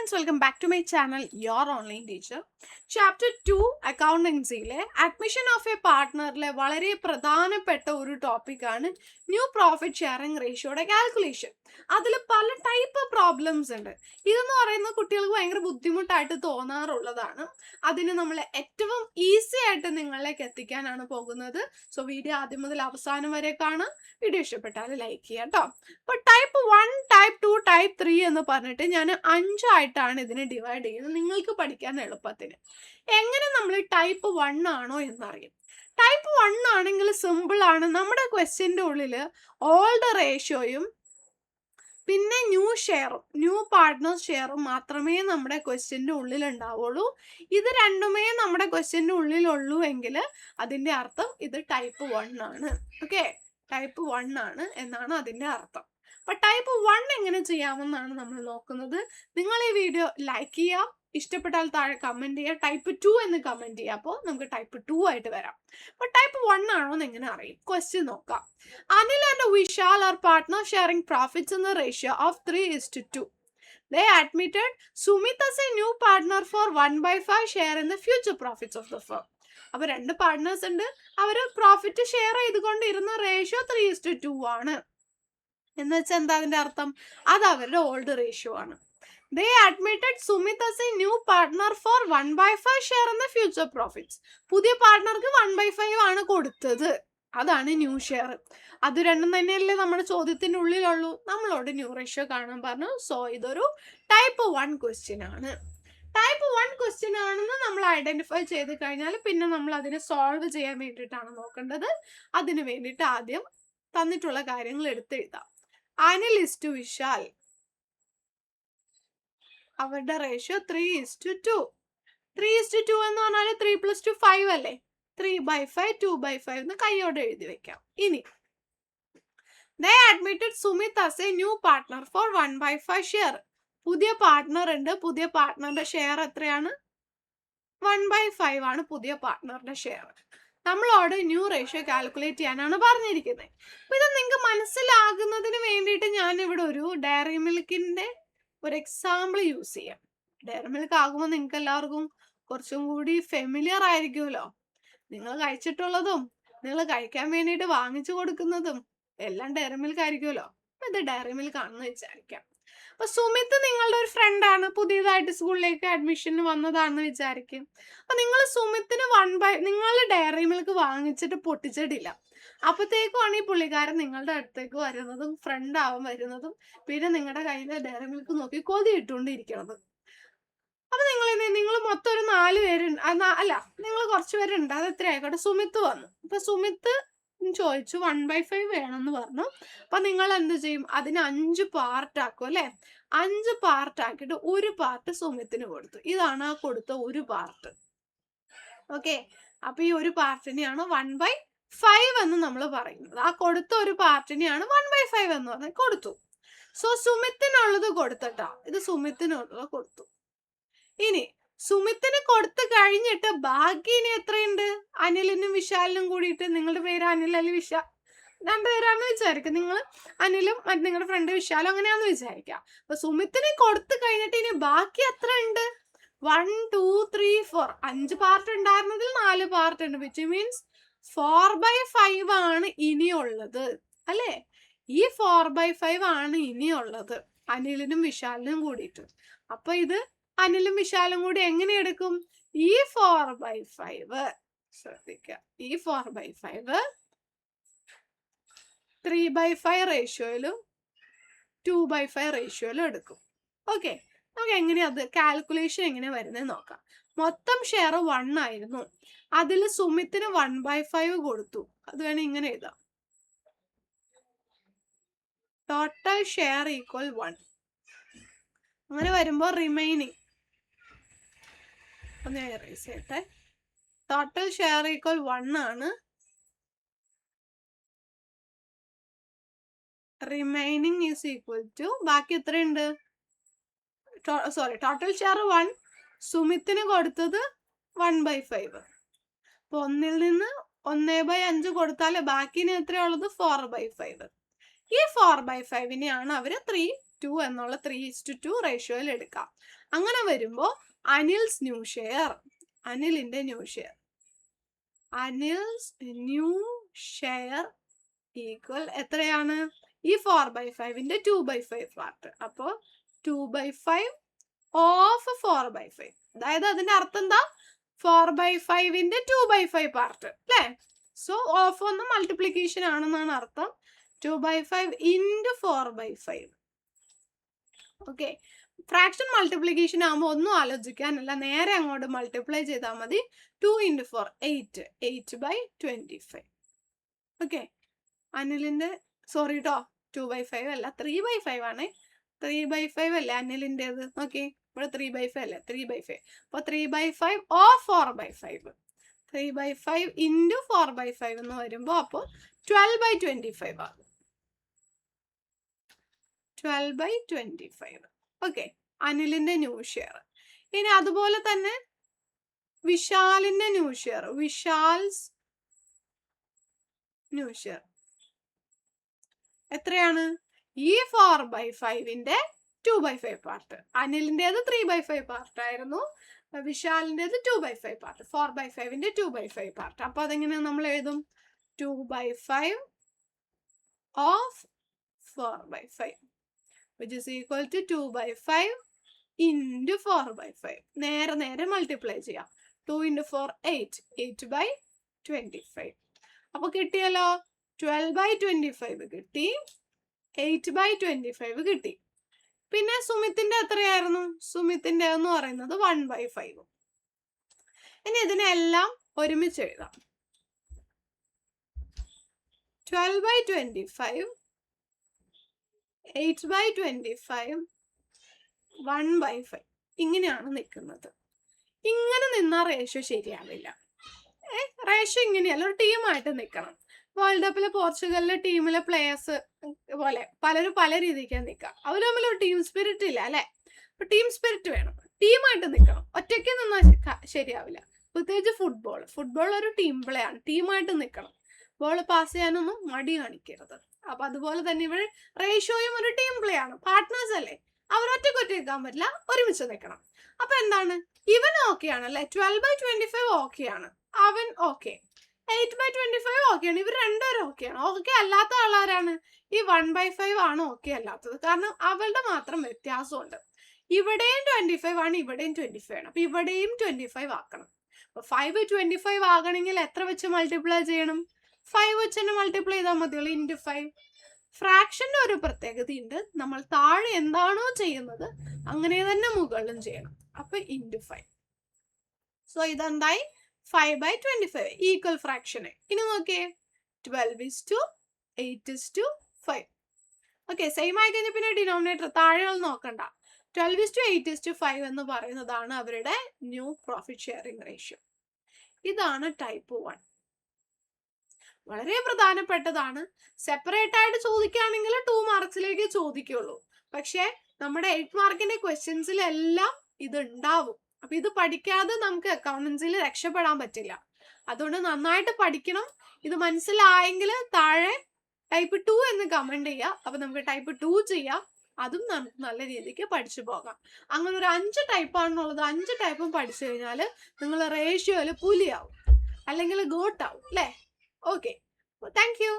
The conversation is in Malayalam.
friends, welcome back to my channel, Your Online Teacher. Chapter 2 അക്കൗണ്ടൻസിയിലെ അഡ്മിഷൻ ഓഫ് എ പാർട്ട്ണറിലെ വളരെ പ്രധാനപ്പെട്ട ഒരു ടോപ്പിക്കാണ് ന്യൂ പ്രോഫിറ്റ് ഷെയറിംഗ് റേഷ്യോയുടെ കാൽക്കുലേഷൻ. അതിൽ പല ടൈപ്പ് പ്രോബ്ലംസ് ഉണ്ട്. ഇതെന്ന് പറയുന്നത് കുട്ടികൾക്ക് ഭയങ്കര ബുദ്ധിമുട്ടായിട്ട് തോന്നാറുള്ളതാണ്. അതിന് നമ്മൾ ഏറ്റവും ഈസി ആയിട്ട് നിങ്ങളിലേക്ക് എത്തിക്കാനാണ് പോകുന്നത്. സോ വീഡിയോ ആദ്യം മുതൽ അവസാനം വരെ കാണാം. വീഡിയോ ഇഷ്ടപ്പെട്ടാൽ ലൈക്ക് ചെയ്യാം കേട്ടോ. അപ്പോൾ ടൈപ്പ് 1, ടൈപ്പ് 2, ടൈപ്പ് 3 എന്ന് പറഞ്ഞിട്ട് ഞാൻ 5 ആയിട്ടാണ് ഇതിനെ ഡിവൈഡ് ചെയ്യുന്നത്, നിങ്ങൾക്ക് പഠിക്കാൻ എളുപ്പത്തിന്. എങ്ങനെ നമ്മൾ ടൈപ്പ് 1 ആണോ എന്നറിയും. ടൈപ്പ് 1 ആണെങ്കിൽ സിമ്പിൾ ആണ്. നമ്മുടെ ക്വസ്റ്റ്യൻ്റെ ഉള്ളിൽ ഓൾഡ് റേഷ്യോയും പിന്നെ ന്യൂ പാർട്ട്നർ ഷെയറും മാത്രമേ നമ്മുടെ ക്വസ്റ്റ്യൻ്റെ ഉള്ളിൽ ഉണ്ടാവുള്ളൂ. ഇത് രണ്ടുമേ നമ്മുടെ ക്വസ്റ്റ്യൻ്റെ ഉള്ളിലുള്ളൂ എങ്കിൽ അതിൻ്റെ അർത്ഥം ഇത് ടൈപ്പ് 1 ആണ്. ഓക്കെ, ടൈപ്പ് 1 ആണ് എന്നാണ് അതിൻ്റെ അർത്ഥം. അപ്പം ടൈപ്പ് 1 എങ്ങനെ ചെയ്യാമെന്നാണ് നമ്മൾ നോക്കുന്നത്. നിങ്ങൾ ഈ വീഡിയോ ലൈക്ക് ചെയ്യുക, ഇഷ്ടപ്പെട്ടാൽ താഴെ കമൻറ്റ് ചെയ്യുക, ടൈപ്പ് 2 എന്ന് കമൻറ്റ് ചെയ്യുക. അപ്പോൾ നമുക്ക് ടൈപ്പ് 2 ആയിട്ട് വരാം. അപ്പോൾ ടൈപ്പ് 1 ആണോ എന്ന് എങ്ങനെ അറിയും? ക്വസ്റ്റ്യൻ നോക്കാം. Anil and Vishal are partner sharing profits in the ratio of 3:2. They admitted Sumit as a new partner for 1/5 share in the future profits of the firm. അപ്പോൾ 2 പാർട്ട്നേഴ്സ് ഉണ്ട്, അവർ പ്രോഫിറ്റ് ഷെയർ ചെയ്തുകൊണ്ടിരുന്ന റേഷ്യോ 3:2 ആണ്. എന്ന് വെച്ചാൽ എന്താ അതിൻ്റെ അർത്ഥം? അത് അവരുടെ ഓൾഡ് റേഷ്യോ ആണ്. They admitted Sumit as a new partner for 1/5 share in the future profits. പുതിയ പാർട്ട്ണർക്ക് 1/5 ആണ് കൊടുത്തത്, അതാണ് ന്യൂ ഷെയർ. അത് രണ്ടും തന്നെയല്ലേ നമ്മുടെ ചോദ്യത്തിൻ്റെ ഉള്ളിലുള്ളൂ. നമ്മളോട് ന്യൂ റേഷ്യോ കാണാൻ പറഞ്ഞു. സോ ഇതൊരു ടൈപ്പ് 1 ക്വസ്റ്റ്യൻ ആണ്. ടൈപ്പ് 1 ക്വസ്റ്റ്യൻ ആണെന്ന് നമ്മൾ ഐഡന്റിഫൈ ചെയ്ത് കഴിഞ്ഞാൽ പിന്നെ നമ്മൾ അതിനെ സോൾവ് ചെയ്യാൻ വേണ്ടിയിട്ടാണ് നോക്കേണ്ടത്. അതിന് വേണ്ടിയിട്ട് ആദ്യം തന്നിട്ടുള്ള കാര്യങ്ങൾ എടുത്തെഴുതാം. അനിൽ ഇസ് ടു വിശാൽ, അവരുടെ റേഷ്യോ 3:2. 3:2 എന്ന് പറഞ്ഞാൽ 3 + 2 5 അല്ലേ? 3/5 2/5 എന്ന് കൈയോടെ എഴുതി വെക്കാം. ഇനി they admitted Sumit as a new partner for 1/5 share. പുതിയ പാർട്ട്ണർ ഉണ്ട്. പുതിയ പാർട്ട്ണറുടെ ഷെയർ എത്രയാണ്? 1/5 ആണ് പുതിയ പാർട്ട്ണറുടെ ഷെയർ. നമ്മളോട് ന്യൂ റേഷ്യോ കാൽക്കുലേറ്റ് ചെയ്യാനാണ് പറഞ്ഞിരിക്കുന്നത്. അപ്പൊ ഇത് നിങ്ങൾക്ക് മനസ്സിലാകുന്നതിന് വേണ്ടിയിട്ട് ഞാൻ ഇവിടെ ഒരു ഡയറി മിൽക്കിന്റെ ഒരു എക്സാമ്പിൾ യൂസ് ചെയ്യാം. ഡയറി മിൽക്ക് ആകുമ്പോൾ നിങ്ങൾക്ക് എല്ലാവർക്കും കുറച്ചും കൂടി ഫെമിലിയർ ആയിരിക്കുമല്ലോ. നിങ്ങൾ കഴിച്ചിട്ടുള്ളതും നിങ്ങൾ കഴിക്കാൻ വേണ്ടിയിട്ട് വാങ്ങിച്ചു കൊടുക്കുന്നതും എല്ലാം ഡയറി മിൽക്ക് ആയിരിക്കുമല്ലോ. ഇത് ഡയറി മിൽക്ക് ആണെന്ന് വിചാരിക്കാം. അപ്പൊ സുമിത് നിങ്ങളുടെ ഒരു ഫ്രണ്ടാണ്, പുതിയതായിട്ട് സ്കൂളിലേക്ക് അഡ്മിഷന് വന്നതാണെന്ന് വിചാരിക്കും. അപ്പൊ നിങ്ങൾ സുമിത്തിന് നിങ്ങൾ ഡയറി മിൽക്ക് വാങ്ങിച്ചിട്ട് പൊട്ടിച്ചിട്ടില്ല. അപ്പത്തേക്കുമാണ് ഈ പുള്ളിക്കാരൻ നിങ്ങളുടെ അടുത്തേക്ക് വരുന്നതും ഫ്രണ്ട് ആവാൻ വരുന്നതും പിന്നെ നിങ്ങളുടെ കയ്യിൽ ഡയറി മിൽക്ക് നോക്കി കൊതി ഇട്ടുകൊണ്ടിരിക്കണത്. അപ്പൊ നിങ്ങൾ മൊത്തം ഒരു 4 പേരുണ്ട്, അല്ല നിങ്ങൾ കുറച്ച് പേരുണ്ട്, അത് എത്ര ആയിക്കോട്ടെ. സുമിത്ത് വന്നു. അപ്പൊ സുമിത്ത് ചോദിച്ചു 1/5 വേണമെന്ന് പറഞ്ഞു. അപ്പൊ നിങ്ങൾ എന്ത് ചെയ്യും? അതിന് 5 പാർട്ട് ആക്കും അല്ലെ? 5 പാർട്ട് ആക്കിയിട്ട് ഒരു പാർട്ട് സുമിത്തിന് കൊടുത്തു. ഇതാണ് ആ കൊടുത്ത ഒരു പാർട്ട്. ഓക്കെ, അപ്പൊ ഈ ഒരു പാർട്ടിനെയാണ് 1/5 എന്ന് നമ്മൾ പറയുന്നത്. ആ കൊടുത്ത ഒരു പാർട്ടിനെയാണ് 1/5 എന്ന് പറഞ്ഞാൽ കൊടുത്തു. സോ സുമിത്തിനുള്ളത് കൊടുത്തിട്ടാ, ഇത് സുമിത്തിനുള്ളത് കൊടുത്തു. ഇനി സുമിത്തിന് കൊടുത്തു കഴിഞ്ഞിട്ട് ബാക്കി ഇനി എത്രയുണ്ട്? അനിലിനും വിശാലിനും കൂടിയിട്ട്, നിങ്ങളുടെ പേര് അനിൽ അല്ലെങ്കിൽ വിശാൽ, 2 പേരാണെന്ന് വിചാരിക്കുക. നിങ്ങൾ അനിലും മറ്റു നിങ്ങളുടെ ഫ്രണ്ട് വിശാലും അങ്ങനെയാണെന്ന് വിചാരിക്കുക. അപ്പൊ സുമിത്തിന് കൊടുത്തു കഴിഞ്ഞിട്ട് ഇനി ബാക്കി എത്ര ഉണ്ട്? 1 2 3 4 5 പാർട്ട് ഉണ്ടായിരുന്നതിൽ 4 പാർട്ട് ഉണ്ട്. വിച്ച് മീൻസ് 4/5 ആണ് ഇനിയുള്ളത് അല്ലേ? ഈ 4/5 ആണ് ഇനിയുള്ളത് അനിലിനും വിശാലിനും കൂടിയിട്ട്. അപ്പൊ ഇത് അനിലും വിശാലും കൂടി എങ്ങനെ എടുക്കും? ഈ 4/5 ശ്രദ്ധിക്കുക, ഈ 4/5 3/5 റേഷ്യോയിലും 2/5 റേഷ്യോയിലും എടുക്കും. ഓക്കെ, നമുക്ക് എങ്ങനെയാ അത് കാൽക്കുലേഷൻ എങ്ങനെ വരുന്നത് നോക്കാം. മൊത്തം ഷെയർ 1 ആയിരുന്നു. അതിൽ സുമിത്തിന് 1/5 കൊടുത്തു. അത് വേണം ഇങ്ങനെ എഴുതാം. Total share equal 1. അങ്ങനെ വരുമ്പോൾ റിമൈനിങ് ഒന്ന് എറേസ് ചെയ്യട്ടെ. ടോട്ടൽ ഷെയർ ഈക്വൽ 1 ആണ്. റിമൈനിങ് ഈസ് ഈക്വൽ ടു, ബാക്കി എത്രയുണ്ട്? ടോട്ടൽ ഷെയർ 1, സുമിത്തിന് കൊടുത്തത് 1/5. അപ്പൊ 1-ൽ നിന്ന് 1/5 കൊടുത്താൽ ബാക്കിന് എത്രയുള്ളത്? 4/5. ഈ 4/5നെയാണ് അവർ 2 എന്നുള്ള 3:2 റേഷ്യോയിൽ എടുക്കാം. അങ്ങനെ വരുമ്പോൾ അനിൽസ് ന്യൂ ഷെയർ, അനിലിന്റെ new share, Anil's new share equal എത്രയാണ്? ഈ 4/5ന്റെ 2/5 പാർട്ട്. അപ്പോൾ 2/5 ഓഫ് 4/5. അതായത് അതിന്റെ അർത്ഥം എന്താ? 4/5ന്റെ 2/5 പാർട്ട് അല്ലേ? സോ ഓഫ് ഒന്ന് മൾട്ടിപ്ലിക്കേഷൻ ആണെന്നാണ് അർത്ഥം. 2/5 into 4/5. ഓക്കെ, ഫ്രാക്ഷൻ മൾട്ടിപ്ലിക്കേഷൻ ആകുമ്പോൾ ഒന്നും ആലോചിക്കാനല്ല, നേരെ അങ്ങോട്ട് മൾട്ടിപ്ലൈ ചെയ്താൽ മതി. 2 into 4 8, 8/25. ഓക്കെ, അനിലിന്റെ സോറി കേട്ടോ, 2/5 അല്ല 3/5 ആണ്. 3/5 അല്ലേ അനിലിൻ്റെത്? ഓക്കെ, ഇവിടെ 3/5 അല്ലേ? 3/5. അപ്പോൾ 3/5 ഓർ 4/5. 3/5 into 4/5 എന്ന് വരുമ്പോൾ അപ്പോൾ 12/25 ആകും. 12/25. ഓക്കെ, അനിലിന്റെ ന്യൂ ഷെയർ. ഇനി അതുപോലെ തന്നെ വിശാലിന്റെ new share, Vishal's new share എത്രയാണ്? ഈ 4/5ന്റെ 2/5 പാർട്ട്. അനിലിൻ്റെത് 3/5 പാർട്ട് ആയിരുന്നു, വിശാലിൻ്റെത് 2/5 പാർട്ട്. 4/5ന്റെ 2/5 പാർട്ട്. അപ്പൊ അതെങ്ങനെ നമ്മൾ എഴുതും? 2/5 of 4/5 which is equal to 2/5 into 4/5. നേരെ നേരെ മൾട്ടിപ്ലൈ ചെയ്യാം. 2 into 4 8, 8/25. അപ്പൊ കിട്ടിയല്ലോ, 12/25 കിട്ടി, 8/25 കിട്ടി. പിന്നെ സുമിത്തിന്റെ എത്രയായിരുന്നു? സുമിത്തിന്റെ എന്ന് പറയുന്നത് 1/5. ഇനി ഇതിനെല്ലാം ഒരുമിച്ച് എഴുതാം. 12/25, 8/25, 1/5 ഇങ്ങനെയാണ് നിൽക്കുന്നത്. ഇങ്ങനെ നിന്നാൽ റേഷ്യോ ശരിയാവില്ല. റേഷ്യോ ഇങ്ങനെയല്ല, ഒരു ടീമായിട്ട് നിൽക്കണം. വേൾഡ് കപ്പിലെ പോർച്ചുഗലിലെ ടീമിലെ പ്ലേയേഴ്സ് പോലെ പലരും പല രീതിക്കാണ് നിൽക്കുക. അവർ തമ്മിൽ ഒരു ടീം സ്പിരിറ്റ് ഇല്ല അല്ലെ? അപ്പൊ ടീം സ്പിരിറ്റ് വേണം, ടീമായിട്ട് നിൽക്കണം. ഒറ്റയ്ക്ക് നിന്നാൽ ശരിയാവില്ല. പ്രത്യേകിച്ച് ഫുട്ബോൾ ഒരു ടീം പ്ലേ ആണ്, ടീമായിട്ട് നിൽക്കണം. ബോൾ പാസ് ചെയ്യാനൊന്നും മടി കാണിക്കരുത്. അപ്പൊ അതുപോലെ തന്നെ ഇവിടെ റേഷ്യോയും ഒരു ടീം പ്ലേ ആണ്, പാർട്ട്നേഴ്സ് അല്ലേ? അവർ ഒറ്റയ്ക്ക് നിൽക്കാൻ പറ്റില്ല, ഒരുമിച്ച് നിൽക്കണം. അപ്പൊ എന്താണ്, ഇവൻ ഓക്കെ ആണ് അല്ലെ? 12/25 ഓക്കെ ആണ്, അവൻ ഓക്കെ. 8/25 ഓക്കെയാണ്, ഇവർ രണ്ടുപേരും ഓക്കെയാണ്. ഓക്കെ അല്ലാത്ത ആളാരാണ്? ഈ 1/5 ആണ് ഓക്കെ അല്ലാത്തത്. കാരണം അവളുടെ മാത്രം വ്യത്യാസമുണ്ട്. ഇവിടെയും 25 ആണ്, ഇവിടെയും 25 ആണ്. അപ്പൊ ഇവിടെയും 25 ആക്കണം. അപ്പൊ 5/25 ആകണമെങ്കിൽ എത്ര വെച്ച് മൾട്ടിപ്ലൈ ചെയ്യണം? 5 വെച്ച് തന്നെ മൾട്ടിപ്ലൈ ചെയ്താൽ മതിയുള്ളൂ, ഇൻറ്റു 5. ഫ്രാക്ഷന്റെ ഒരു പ്രത്യേകതയുണ്ട്, നമ്മൾ താഴെ എന്താണോ ചെയ്യുന്നത് അങ്ങനെ തന്നെ മുകളിലും ചെയ്യണം. അപ്പൊ ഇൻറ്റു 5. സോ ഇതെന്തായി? 5/25 ഈക്വൽ ഫ്രാക്ഷന്. ഇനി നോക്കിയേ, 12:8:5. ഓക്കെ, സെയിം ആയി കഴിഞ്ഞാൽ പിന്നെ ഡിനോമിനേറ്റർ താഴെയുള്ള നോക്കണ്ട. 12:8:5 എന്ന് പറയുന്നതാണ് അവരുടെ ന്യൂ പ്രോഫിറ്റ് ഷെയറിംഗ് റേഷ്യോ. ഇതാണ് ടൈപ്പ് 1. വളരെ പ്രധാനപ്പെട്ടതാണ്. സെപ്പറേറ്റ് ആയിട്ട് ചോദിക്കുകയാണെങ്കിൽ 2 മാർക്സിലേക്ക് ചോദിക്കുള്ളൂ. പക്ഷെ നമ്മുടെ 8 മാർക്കിന്റെ ക്വസ്റ്റ്യൻസിലെല്ലാം ഇത് ഉണ്ടാവും. അപ്പൊ ഇത് പഠിക്കാതെ നമുക്ക് അക്കൗണ്ടൻസിൽ രക്ഷപ്പെടാൻ പറ്റില്ല. അതുകൊണ്ട് നന്നായിട്ട് പഠിക്കണം. ഇത് മനസ്സിലായെങ്കിൽ താഴെ ടൈപ്പ് 2 എന്ന് കമന്റ് ചെയ്യുക. അപ്പൊ നമുക്ക് ടൈപ്പ് 2 ചെയ്യാം. അതും നമുക്ക് നല്ല രീതിക്ക് പഠിച്ചു പോകാം. അങ്ങനെ ഒരു 5 ടൈപ്പാണെന്നുള്ളത്, 5 ടൈപ്പും പഠിച്ചു കഴിഞ്ഞാൽ നിങ്ങൾ റേഷ്യോയിൽ പുലിയാവും, അല്ലെങ്കിൽ ഗോട്ടാവും അല്ലേ? Okay, thank you.